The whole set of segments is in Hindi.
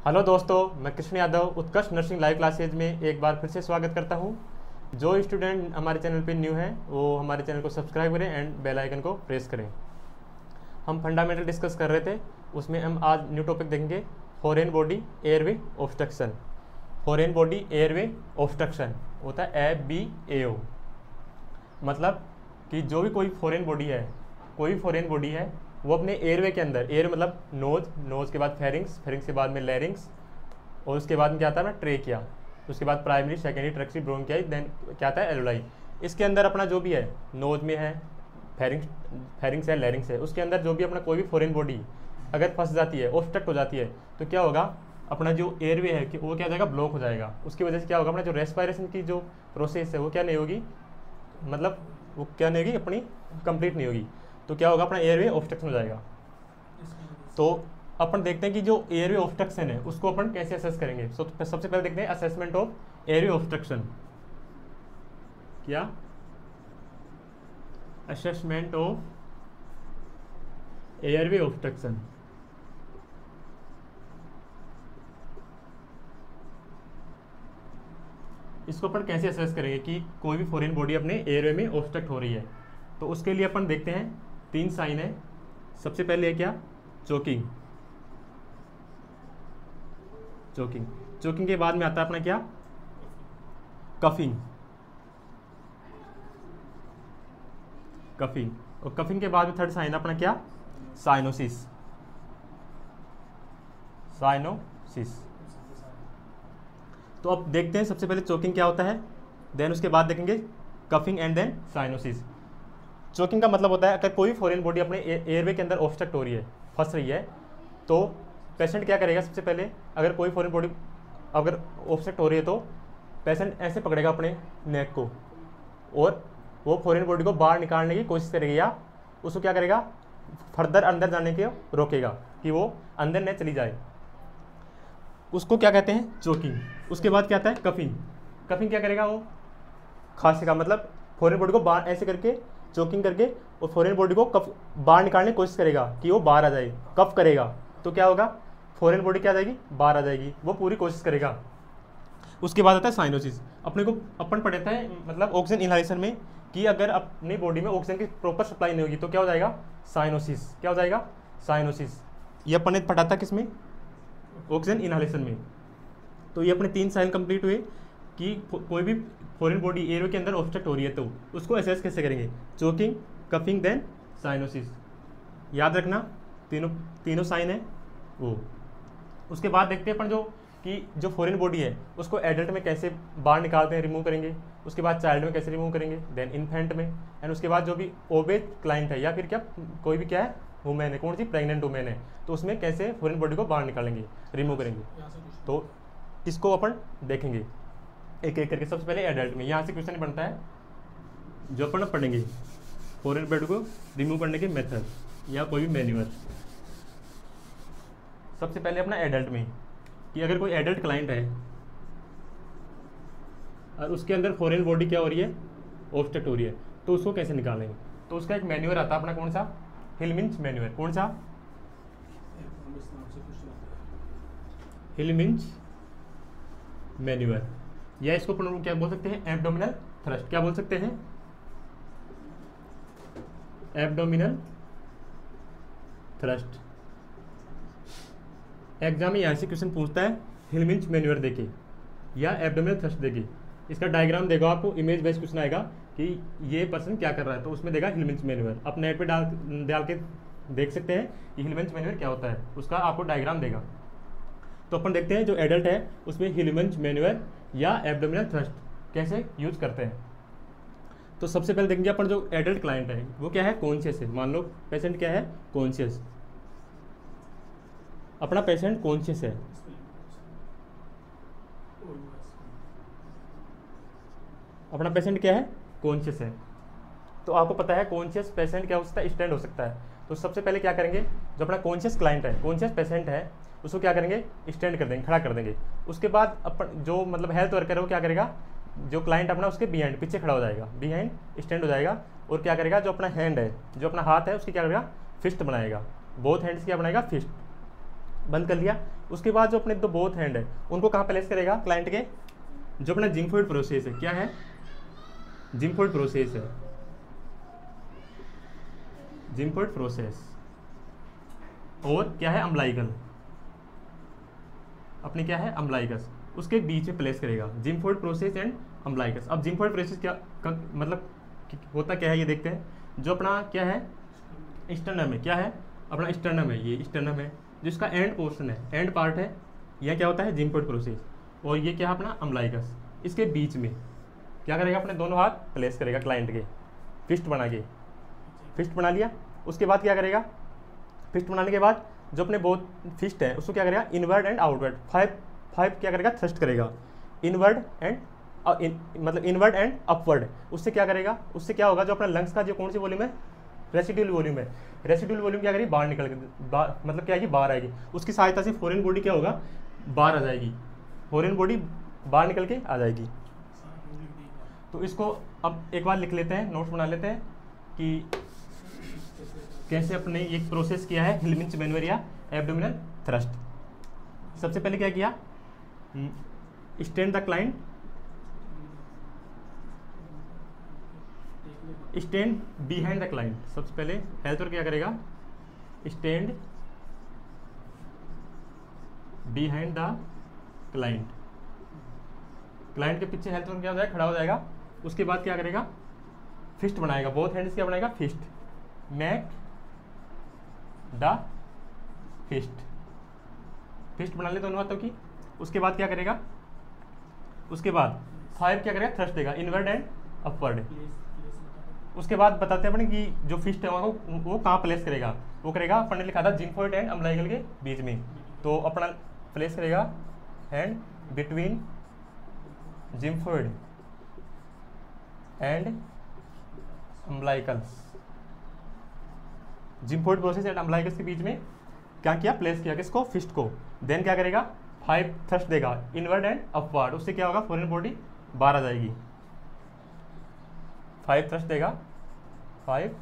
हेलो दोस्तों, मैं कृष्ण यादव उत्कर्ष नर्सिंग लाइव क्लासेज में एक बार फिर से स्वागत करता हूं। जो स्टूडेंट हमारे चैनल पे न्यू हैं वो हमारे चैनल को सब्सक्राइब करें एंड बेल आइकन को प्रेस करें। हम फंडामेंटल डिस्कस कर रहे थे, उसमें हम आज न्यू टॉपिक देखेंगे foreign body airway obstruction. Foreign body airway obstruction होता है FBAO। मतलब कि जो भी कोई फॉरेन बॉडी है वो अपने एयरवे के अंदर, एयर मतलब नोज के बाद फेरिंग्स के बाद में लैरिंग्स, और उसके बाद में क्या आता है ना ट्रेकिया, उसके बाद प्राइमरी सेकेंडरी ट्रैक्सी ब्रोंकियाई, देन क्या आता है एलुलाई। इसके अंदर अपना जो भी है, नोज में है फेरिंग्स है, लैरिंग्स है, उसके अंदर जो भी अपना कोई भी फॉरेन बॉडी अगर फंस जाती है, ऑब्स्ट्रक्ट हो जाती है, तो क्या होगा, अपना जो एयरवे है कि वो क्या हो जाएगा, ब्लॉक हो जाएगा। उसकी वजह से क्या होगा, अपना जो रेस्पिरेशन की जो प्रोसेस है वो क्या नहीं होगी, मतलब वो क्या नहीं होगी, अपनी कंप्लीट नहीं होगी। तो क्या होगा, अपना एयरवे ऑब्स्ट्रक्शन हो जाएगा। तो अपन देखते हैं कि जो एयरवे ऑब्स्ट्रक्शन है उसको अपन कैसे असेस करेंगे। सबसे पहले देखते हैं असेसमेंट ऑफ एयरवे ऑब्स्ट्रक्शन। क्या असेसमेंट ऑफ एयरवे ऑब्स्ट्रक्शन। इसको अपन कैसे असेस करेंगे कि कोई भी फॉरेन बॉडी अपने एयरवे में ऑब्स्ट्रक्ट हो रही है। तो उसके लिए अपन देखते हैं 3 साइन है। सबसे पहले है क्या, चोकिंग। चोकिंग के बाद में आता है अपना क्या, कफिंग। और कफिंग के बाद में थर्ड साइन अपना क्या, साइनोसिस। तो अब देखते हैं सबसे पहले चोकिंग क्या होता है, देन उसके बाद देखेंगे coughing and then cyanosis. Choking का मतलब होता है अगर कोई फॉरेन बॉडी अपने एयरवे के अंदर ऑब्स्ट्रक्ट हो रही है, फंस रही है, तो पेशेंट क्या करेगा, सबसे पहले अगर कोई फॉरेन बॉडी अगर ऑब्स्ट्रक्ट हो रही है तो पेशेंट ऐसे पकड़ेगा अपने नेक को और वो फॉरेन बॉडी को बाहर निकालने की कोशिश करेगा, या उसको क्या करेगा, फर्दर अंदर जाने के रोकेगा कि वो अंदर न चली जाए। उसको क्या कहते हैं, चोकिंग। उसके बाद क्या आता है, कफिंग क्या करेगा, वो खांसेगा, मतलब फॉरेन बॉडी को बाहर ऐसे करके चोकिंग करके और फॉरेन बॉडी को कफ बाहर निकालने की कोशिश करेगा कि वो बाहर आ जाए, कफ करेगा। तो क्या होगा, फॉरेन बॉडी क्या आ जाएगी, बाहर आ जाएगी, वो पूरी कोशिश करेगा। उसके बाद आता है साइनोसिस। अपन पढ़े थे मतलब ऑक्सीजन इनहालेशन में कि अगर अपनी बॉडी में ऑक्सीजन की प्रॉपर सप्लाई नहीं होगी तो क्या हो जाएगा, साइनोसिस। क्या हो जाएगा, साइनोसिस। ये अपन ने पढ़ा था किसमें, ऑक्सीजन इनहालेशन में। तो ये अपने 3 साइन कंप्लीट हुए कि कोई भी फॉरेन बॉडी एयरवे के अंदर ऑब्स्ट्रक्ट हो रही है तो उसको असेस कैसे करेंगे, चोकिंग, कफिंग, देन साइनोसिस। याद रखना तीनों साइन है वो। उसके बाद देखते हैं अपन जो फॉरेन बॉडी है उसको एडल्ट में कैसे बाहर निकालते हैं, रिमूव करेंगे। उसके बाद चाइल्ड में कैसे रिमूव करेंगे, देन इन्फेंट में, एंड उसके बाद जो भी ओबेज क्लाइंट है या फिर क्या कोई भी क्या है, वुमेन है, कौन सी प्रेग्नेंट वुमेन है, तो उसमें कैसे फॉरेन बॉडी को बाहर निकालेंगे, रिमूव करेंगे। तो इसको अपन देखेंगे एक एक करके। सबसे पहले एडल्ट में यहाँ से क्वेश्चन बनता है जो अपन पढ़ेंगे, फॉरेन बॉडी को रिमूव करने के मेथड या कोई भी मैन्यूअर। सबसे पहले अपना एडल्ट में कि अगर कोई एडल्ट क्लाइंट है और उसके अंदर फॉरेन बॉडी क्या हो रही है, ऑब्स्ट्रक्ट हो रही है, तो उसको कैसे निकालेंगे। तो उसका एक मैन्यूअर आता है अपना, कौन सा, हिलमिंच मैन्यूअर। कौन सा, हिलमिंच मैन्यूअर, या इसको क्या बोल सकते हैं, एब्डोमिनल थ्रस्ट। क्या बोल सकते हैं, एब्डोमिनल थ्रस्ट। एग्जाम में यहाँ से क्वेश्चन पूछता है हिलमिंच मैन्यूअर देके या एब्डोमिनल थ्रस्ट देके। इसका डायग्राम देगा आपको, इमेज बेस्ड क्वेश्चन आएगा कि ये पर्सन क्या कर रहा है, तो उसमें देगा हिलमिंच मैन्यूअर। आप नेट पे डाल के देख सकते हैं कि हिलमिंच मैन्यूअर क्या होता है, उसका आपको डायग्राम देगा। तो अपन देखते हैं जो एडल्ट है उसमें हिलमिंच मैन्यूअर या एब्डोमिनल थ्रस्ट कैसे यूज करते हैं। तो सबसे पहले देखेंगे अपन जो एडल्ट क्लाइंट है वो क्या है, कॉन्शियस है। मान लो पेशेंट क्या है, कॉन्शियस। अपना पेशेंट कॉन्शियस है, अपना पेशेंट क्या है, कॉन्शियस है। तो आपको पता है कॉन्शियस पेशेंट क्या हो सकता है, स्टैंड हो सकता है। तो सबसे पहले क्या करेंगे, जो अपना कॉन्शियस क्लाइंट है, कॉन्शियस पेशेंट है, उसको क्या करेंगे, स्टैंड कर देंगे, खड़ा कर देंगे। उसके बाद अपन जो मतलब हेल्थ वर्कर है वो क्या करेगा, जो क्लाइंट अपना उसके बिहाइंड पीछे खड़ा हो जाएगा, बिहाइंड स्टैंड हो जाएगा, और क्या करेगा, जो अपना हैंड है, जो अपना हाथ है उसकी क्या करेगा, फिस्ट बनाएगा। बोथ हैंड्स क्या बनाएगा, फिस्ट। बंद कर लिया। उसके बाद जो अपने दो बोथ हैंड है उनको कहाँ प्लेस करेगा क्लाइंट के, जो अपना जिम्फोइड प्रोसेस है, क्या है जिम्फोइड प्रोसेस है, जिम्फोइड प्रोसेस, और क्या है अम्लाइकल, अपनी क्या है अम्लाइकस, उसके बीच में प्लेस करेगा जिम्फोइड प्रोसेस एंड अम्लाइकस। अब जिम्फोइड प्रोसेस क्या मतलब होता क्या है ये देखते हैं। जो अपना क्या है स्टर्नम है, क्या है अपना स्टर्नम है, ये स्टर्नम है, जिसका एंड पोर्शन है, एंड पार्ट है, यह क्या होता है जिम्फोइड प्रोसेस, और ये क्या है अपना अम्लाइकस। इसके बीच में क्या करेगा, अपने दोनों हाथ प्लेस करेगा क्लाइंट के, फिस्ट बना के, फिस्ट बना लिया। उसके बाद क्या करेगा, फिस्ट बनाने के बाद जो अपने बहुत फिस्ट है उसको क्या करेगा इनवर्ड एंड आउटवर्ड, फाइव क्या करेगा थ्रस्ट करेगा, इनवर्ड एंड मतलब इनवर्ड एंड अपवर्ड। उससे क्या करेगा, उससे क्या होगा, जो अपना लंग्स का जो कौन सी वॉल्यूम है, रेसिडुअल वॉल्यूम है, रेसिडुअल वॉल्यूम क्या करेगी बाहर निकल के मतलब क्या आएगी बाहर आएगी। उसकी सहायता से फॉरेन बॉडी क्या होगा बाहर आ जाएगी, फॉरेन बॉडी बाहर निकल के आ जाएगी। तो इसको अब एक बार लिख लेते हैं, नोट्स बना लेते हैं कि कैसे अपने एक प्रोसेस किया है हिलमिंच मैन्युअर या एब्डोमिनल थ्रस्ट। सबसे पहले क्या किया, stand the client, stand behind the client. सबसे पहले हेल्थ वर्क क्या करेगा, stand behind the client, client के पीछे हेल्थ वर्क क्या हो जाएगा खड़ा हो जाएगा। उसके बाद क्या करेगा, फिस्ट बनाएगा, बोथ हैंड्स क्या बनाएगा fist, make the fist, fist बना ले दोनों हाथों की। उसके बाद क्या करेगा, उसके बाद 5 क्या करेगा थ्रस्ट देगा, इनवर्ड एंड अपवर्ड। उसके बाद बताते हैं अपने कि जो फिस्ट है वो कहाँ प्लेस करेगा, वो करेगा अपन ने लिखा था जिम्फोइड एंड अम्लाइकल के बीच में, तो अपना प्लेस करेगा hand between xiphoid and umbilicus, xiphoid process and umbilicus के बीच में क्या किया प्लेस किया किसको, फिस्ट को। देन क्या करेगा 5 थ्रस्ट देगा, इनवर्ड एंड अपवर्ड। उससे क्या होगा फॉरेन बॉडी बाहर आ जाएगी। 5 थ्रस्ट देगा, 5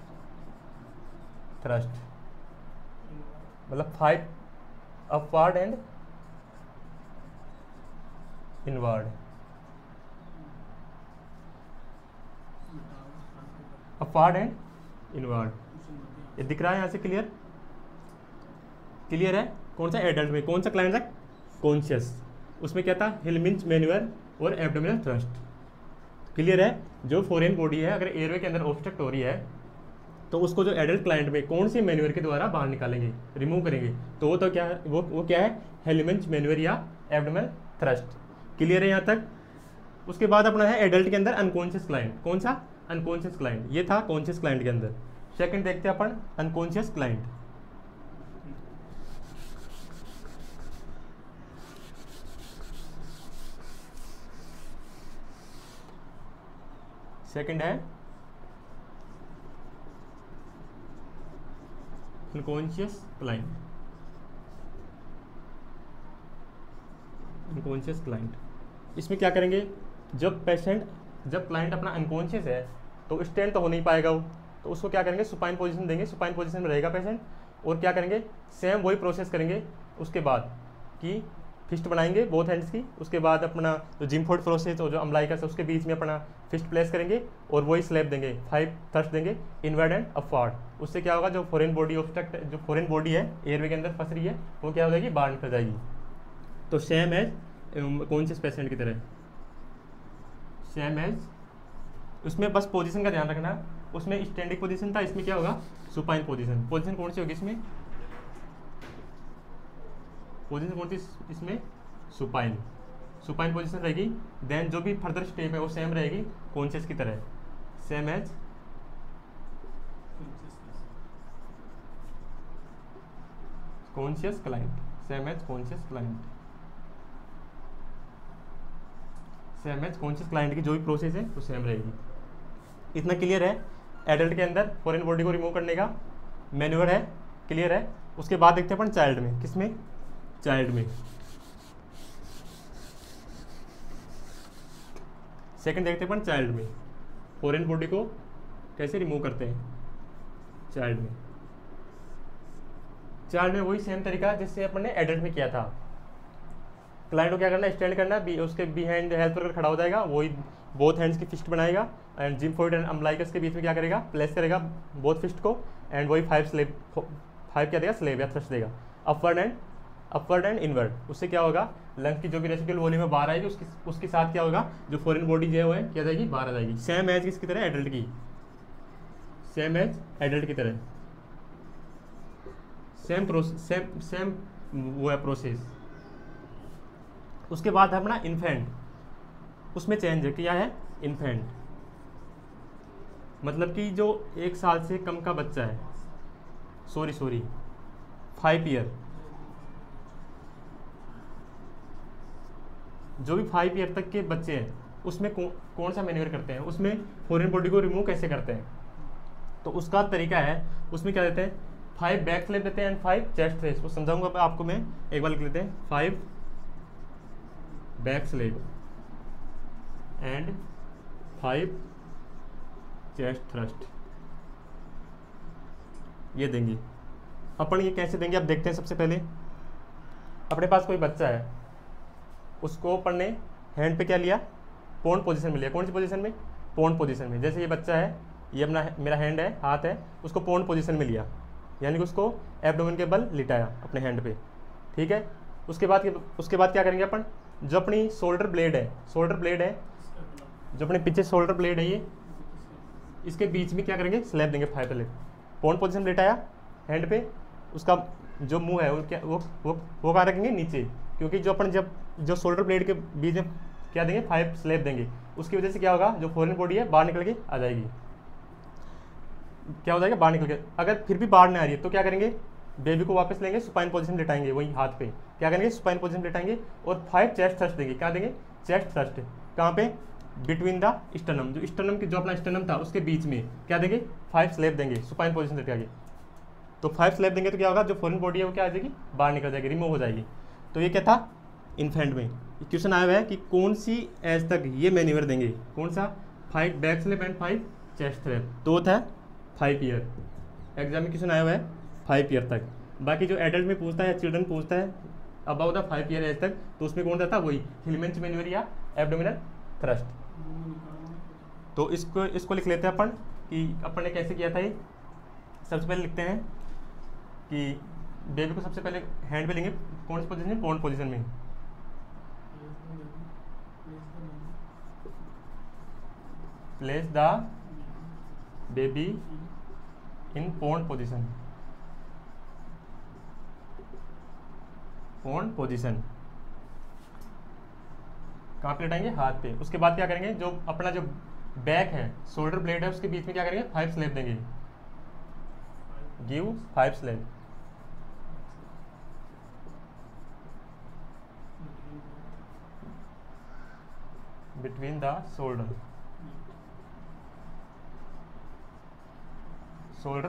थ्रस्ट मतलब 5 upward and inward, upward and inward. ये दिख रहा है यहाँ से क्लियर, क्लियर है। कौन सा एडल्ट में, कौन सा क्लाइंट है कॉन्शियस, उसमें क्या था हिलमिंच मैन्युअर और एब्डोमिनल थ्रस्ट। क्लियर है। जो फॉरेन बॉडी है अगर एयरवे के अंदर ऑब्स्ट्रक्ट हो रही है तो उसको जो एडल्ट क्लाइंट में कौन सी मैन्युअर के द्वारा बाहर निकालेंगे, रिमूव करेंगे, तो वो तो क्या है वो क्या है हिलमिंच मैन्युअर या एब्डोमिनल थ्रस्ट। क्लियर है यहाँ तक। उसके बाद अपना है एडल्ट के अंदर अनकॉन्शियस क्लाइंट, कौन सा अनकॉन्शियस क्लाइंट, ये था कॉन्शियस क्लाइंट के अंदर। सेकंड देखते हैं अपन अनकॉन्शियस क्लाइंट। सेकंड है अनकॉन्शियस क्लाइंट, अनकॉन्शियस क्लाइंट। इसमें क्या करेंगे, जब क्लाइंट अपना अनकॉन्शियस है तो स्टैंड तो हो नहीं पाएगा वो, तो उसको क्या करेंगे सुपाइन पोजीशन देंगे, सुपाइन पोजीशन में रहेगा पेशेंट। और क्या करेंगे सेम वही प्रोसेस करेंगे उसके बाद कि फिस्ट बनाएंगे बोथ हैंड्स की। उसके बाद अपना जो जिम्फोइड प्रोसेस और जो अम्लाइकस है उसके बीच में अपना फिस्ट प्लेस करेंगे और वही स्लैब देंगे, 5 थ्रस्ट देंगे इनवर्ड एंड अपवर्ड। उससे क्या होगा जो फॉरेन बॉडी ऑब्स्ट्रक्ट, जो फॉरेन बॉडी है एयरवे के अंदर फंस रही है वो क्या हो जाएगी बाहर निकल जाएगी। तो सेम एज कॉन्शियस पेशेंट की तरह, सेम एज उसमें बस पोजीशन का ध्यान रखना। उसमें स्टैंडिंग पोजीशन था, इसमें क्या होगा सुपाइन पोजीशन। पोजीशन कौन सी होगी इसमें, पोजीशन कौन सी इसमें सुपाइन, सुपाइन पोजीशन रहेगी। देन जो भी फर्दर स्टेप है वो सेम रहेगी कॉन्शियस की तरह, same as conscious client, same as conscious client, same as conscious client की जो भी प्रोसेस है वो सेम रहेगी। इतना क्लियर है। एडल्ट के अंदर फॉरेन बॉडी को रिमूव करने का मैन्यूअर है, क्लियर है। उसके बाद देखते हैं अपन चाइल्ड में, किसमें चाइल्ड में। सेकंड देखते हैं अपन चाइल्ड में फॉरेन बॉडी को कैसे रिमूव करते हैं चाइल्ड में। चाइल्ड में वही सेम तरीका जिससे अपन ने एडल्ट में किया था। क्लाइंट को क्या करना है, स्टैंड करना है, उसके बिहाइंड हेल्पर कर खड़ा हो जाएगा, वही बोथ हैंड्स की फिस्ट बनाएगा एंड जिम फॉइड एंड अम्बलाइकस के बीच में क्या करेगा, प्लेस करेगा बोथ फिस्ट को एंड वही 5 क्या देगा, स्लेव या थ्रस्ट देगा, अपवर्ड एंड इनवर्ड। उससे क्या होगा, लंग्स की जो भी रेसिडुअल वॉल्यूम में बाहर आएगी उसके साथ क्या होगा, जो फॉरेन बॉडी जो है वो है क्या जाएगी, बाहर आ जाएगी। सेम एज किसकी तरह, एडल्ट की, सेम एज एडल्ट की तरह, सेम वो है प्रोसेस। उसके बाद है अपना इन्फेंट, उसमें चेंज है, क्या है, इन्फेंट मतलब कि जो 1 साल से कम का बच्चा है, सॉरी 5 ईयर, जो भी 5 ईयर तक के बच्चे हैं उसमें कौन सा मैन्यूवर करते हैं, उसमें फॉरेन बॉडी को रिमूव कैसे करते हैं। तो उसका तरीका है, उसमें क्या देते हैं, 5 बैक स्लेप देते हैं एंड 5 चेस्ट थ्रस्ट। वो समझाऊंगा आपको मैं, एक बार लिख लेते हैं, 5 back slap and 5 chest thrust, ये देंगे अपन। ये कैसे देंगे आप देखते हैं। सबसे पहले अपने पास कोई बच्चा है, उसको अपन ने हैंड पे क्या लिया, पोन पोजीशन में लिया। कौन सी पोजीशन में, पोन पोजीशन में। जैसे ये बच्चा है, ये अपना मेरा हैंड है, हाथ है, उसको पोन पोजीशन में लिया, यानी कि उसको एब्डोमेन के बल लिटाया अपने हैंड पे, ठीक है। उसके बाद क्या करेंगे अपन, जो अपनी शोल्डर ब्लेड है, जो अपने पीछे शोल्डर ब्लेड है, ये इसके बीच में क्या करेंगे, स्लैब देंगे 5 स्लैब। पोन पोजीशन में लिटाया हैंड पे, उसका जो मुंह है वो क्या वो कहाँ रखेंगे, नीचे, क्योंकि जो अपन जो शोल्डर ब्लेड के बीच में क्या देंगे, 5 स्लैब देंगे। उसकी वजह से क्या होगा, जो फॉरेन बॉडी है बाहर निकल के आ जाएगी, क्या हो जाएगा, बाहर निकल के। अगर फिर भी बाहर नहीं आ रही है तो क्या करेंगे, बेबी को वापस लेंगे, सुपाइन पोजीशन में लिटाएंगे, वही हाथ पे क्या करेंगे, सुपाइन पोजीशन में लिटाएंगे और 5 चेस्ट थ्रस्ट देंगे। क्या देंगे, चेस्ट थ्रस्ट। कहाँ पे, बिटवीन द स्टर्नम, जो स्टर्नम की जो अपना स्टर्नम था उसके बीच में क्या देंगे, 5 स्लैब देंगे सुपाइन पोजीशन से लिटा के। तो 5 स्लैब देंगे तो क्या होगा, जो फॉरेन बॉडी है वो क्या आ जाएगी, बाहर निकल जाएगी, रिमूव हो जाएगी। तो ये क्या था, इन्फेंट में क्वेश्चन आया हुआ है कि कौन सी एज तक ये मैन्यूवर देंगे, कौन सा, 5 back slap and 5 chest slap. तो था 5 ईयर, एग्जाम में क्वेश्चन आया हुआ है 5 ईयर तक। बाकी जो एडल्ट में पूछता है, चिल्ड्रन पूछता है अबाउट द 5 ईयर एज तक, तो उसमें कौन सा था, वही हिलमेंच मैन्यूवर या एब्डोमिनल थ्रस्ट। तो इसको लिख लेते हैं अपन कि अपन ने कैसे किया था ये। सबसे पहले लिखते हैं कि बेबी को सबसे पहले हैंड पे लेंगे, कौन सी पोजीशन में, पोन पोजीशन में। Place the baby in prone position, prone position कहाँ पे लेटाएंगे, हाथ पे। उसके बाद क्या करेंगे, जो अपना जो बैक है, शोल्डर ब्लेड है, उसके बीच में क्या करेंगे, 5 स्लैब देंगे, give 5 slab between the shoulder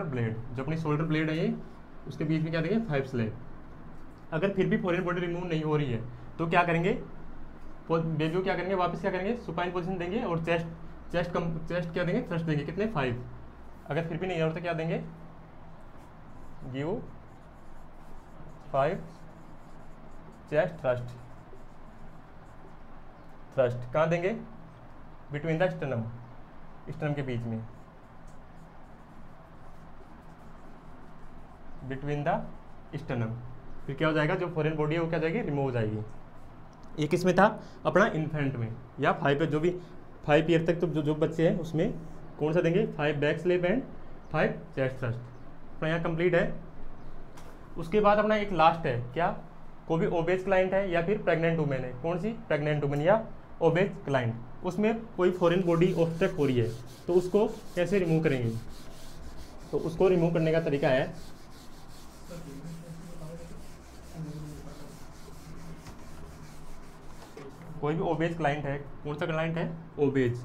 blade, जो अपनी शोल्डर ब्लेड है ये, उसके बीच में क्या देंगे, 5 स्लैब। अगर फिर भी फॉरेन बॉडी रिमूव नहीं हो रही है तो क्या करेंगे, बेबी को क्या करेंगे, वापस क्या करेंगे, सुपाइन पोजीशन देंगे और चेस्ट क्या देंगे, थ्रस्ट देंगे, कितने, 5। अगर फिर भी नहीं हो रहा तो क्या देंगे, गिव 5 चेस्ट थ्रस्ट। कहाँ देंगे, बिटवीन द स्टर्नम के बीच में, बिटवीन द स्टर्नम। फिर क्या हो जाएगा, जो फॉरेन बॉडी है वो क्या हो जाएगी, रिमूव हो जाएगी। ये किस में था, अपना इन्फेंट में या 5 पे, जो भी 5 ईयर तक तो जो बच्चे हैं उसमें कौन सा देंगे, 5 back slap and 5 chest thrust. अपना यहाँ कंप्लीट है। उसके बाद अपना एक लास्ट है, क्या, कोई भी ओबेज क्लाइंट है या फिर प्रेग्नेंट वुमेन है, कौन सी, प्रेग्नेंट वुमेन या ओबेज क्लाइंट, उसमें कोई फॉरेन बॉडी ऑब्स्ट्रक्ट हो रही है तो उसको कैसे रिमूव करेंगे। तो उसको रिमूव करने का तरीका है, कोई भी ओबेज क्लाइंट है, कौन सा क्लाइंट है, ओबेज,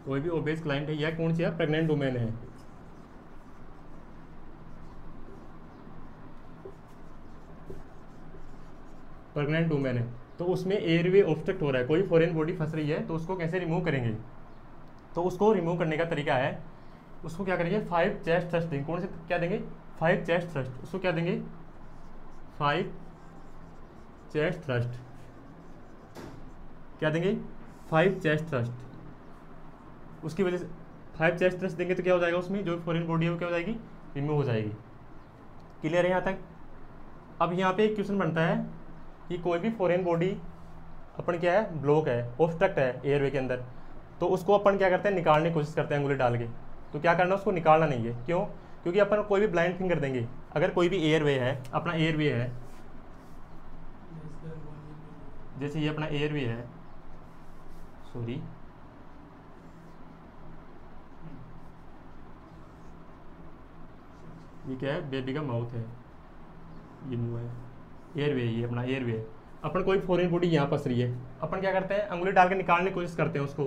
कोई भी ओबेज क्लाइंट है या कौन सी है, प्रेग्नेंट वुमेन है, प्रेग्नेंट वुमेन है, तो उसमें एयरवे ऑब्स्ट्रक्ट हो रहा है, कोई फॉरेन बॉडी फंस रही है, तो उसको कैसे रिमूव करेंगे? तो उसको रिमूव करने का तरीका है, उसको क्या करेंगे, 5 चेस्ट थ्रस्ट देंगे। कौन से क्या देंगे? 5 चेस्ट थ्रस्ट। उसको क्या देंगे? 5 चेस्ट थ्रस्ट। क्या देंगे? 5 चेस्ट थ्रस्ट। उसकी वजह से 5 चेस्ट थ्रस्ट देंगे तो क्या हो जाएगा, उसमें जो फॉरेन बॉडी है वो क्या हो जाएगी, रिमूव हो जाएगी। क्लियर है यहाँ तक? अब यहाँ पे एक क्वेश्चन बनता है कि कोई भी फॉरेन बॉडी अपन क्या है, ब्लॉक है, ऑब्स्ट्रक्ट है एयरवे के अंदर, तो उसको अपन क्या करते हैं, निकालने की कोशिश करते हैं अंगुली डाल के। तो क्या करना है, उसको निकालना नहीं है। क्यों? क्योंकि अपन कोई भी ब्लाइंड फिंगर देंगे, अगर कोई भी एयरवे है, अपना एयरवे है, जैसे ये अपना एयरवे है, सॉरी ये क्या है, बेबी का माउथ है, ये मुंह है, एयरवे, ये अपना एयरवे है। अपन कोई फॉरेन बॉडी यहाँ फंस रही है, अपन क्या करते हैं, अंगुली डाल के निकालने की कोशिश करते हैं उसको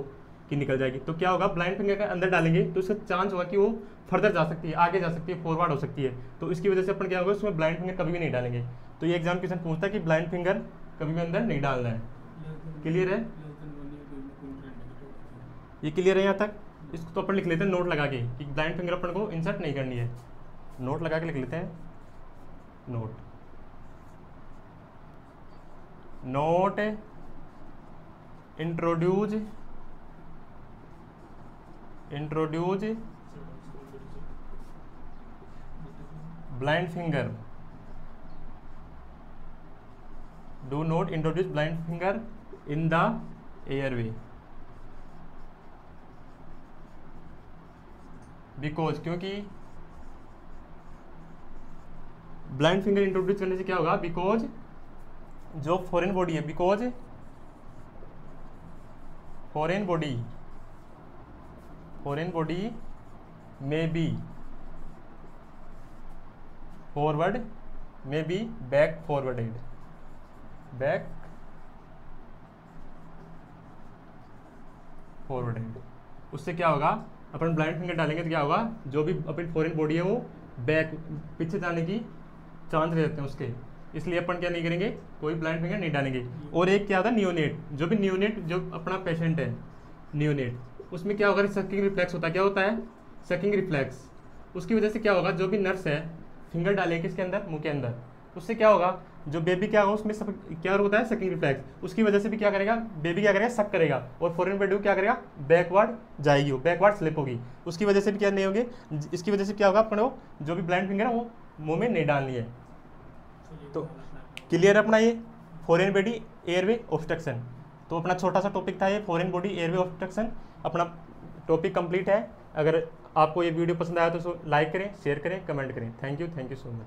कि निकल जाएगी। तो क्या होगा, ब्लाइंड फिंगर के अंदर डालेंगे तो उसका चांस होगा कि वो फर्दर जा सकती है, आगे जा सकती है, फॉरवर्ड हो सकती है। तो इसकी वजह से अपन क्या होगा, उसमें ब्लाइंड फिंगर कभी भी नहीं डालेंगे। तो ये एग्जाम क्वेश्चन पूछता है कि ब्लाइंड फिंगर कभी भी अंदर नहीं डालना है। क्लियर है? ये क्लियर है यहाँ तक? इसको तो अपन लिख लेते हैं नोट लगा के कि ब्लाइंड फिंगर अपन को इंसर्ट नहीं करनी है। नोट लगा के लिख लेते हैं, note introduce blind finger, do not introduce blind finger in the airway, because, क्योंकि ब्लाइंड फिंगर इंट्रोड्यूस करने से क्या होगा, बिकॉज जो फॉरेन बॉडी है, बिकॉज फॉरेन बॉडी में बी फॉरवर्ड, में बी बैक फॉरवर्डेड, उससे क्या होगा, अपन ब्लाइंड फिंगर डालेंगे तो क्या होगा, जो भी अपन फॉरेन बॉडी है वो बैक, पीछे जाने की चांस रहते हैं उसके, इसलिए अपन क्या नहीं करेंगे, कोई ब्लाइंड फिंगर नहीं डालेंगे। और एक क्या होता है, नियोनेट, जो भी नियोनेट, जो अपना पेशेंट है नियोनेट, उसमें क्या होगा, सकिंग रिफ्लेक्स होता है। क्या होता है? Sucking reflex. उसकी वजह से क्या होगा, जो भी नर्स है फिंगर डालेगी इसके अंदर, मुंह के अंदर, उससे क्या होगा, जो बेबी क्या होगा उसमें सब क्या होता है, सकिंग रिफ्लेक्स। उसकी वजह से भी क्या करेगा, बेबी क्या करेगा, सक करेगा, और फॉरेन बॉडी क्या करेगा, बैकवर्ड जाएगी, वो बैकवर्ड स्लिप होगी। उसकी वजह से भी क्या नहीं होंगे, इसकी वजह से क्या होगा, अपने जो भी ब्लाइंड फिंगर है वो मुंह में नहीं डालनी है। तो क्लियर अपना ये फॉरेन बॉडी एयरवे ऑब्स्ट्रक्शन। तो अपना छोटा सा टॉपिक था ये, फॉरेन बॉडी एयरवे ऑब्स्ट्रक्शन। अपना टॉपिक कंप्लीट है। अगर आपको ये वीडियो पसंद आया तो लाइक करें, शेयर करें, कमेंट करें। Thank you so much.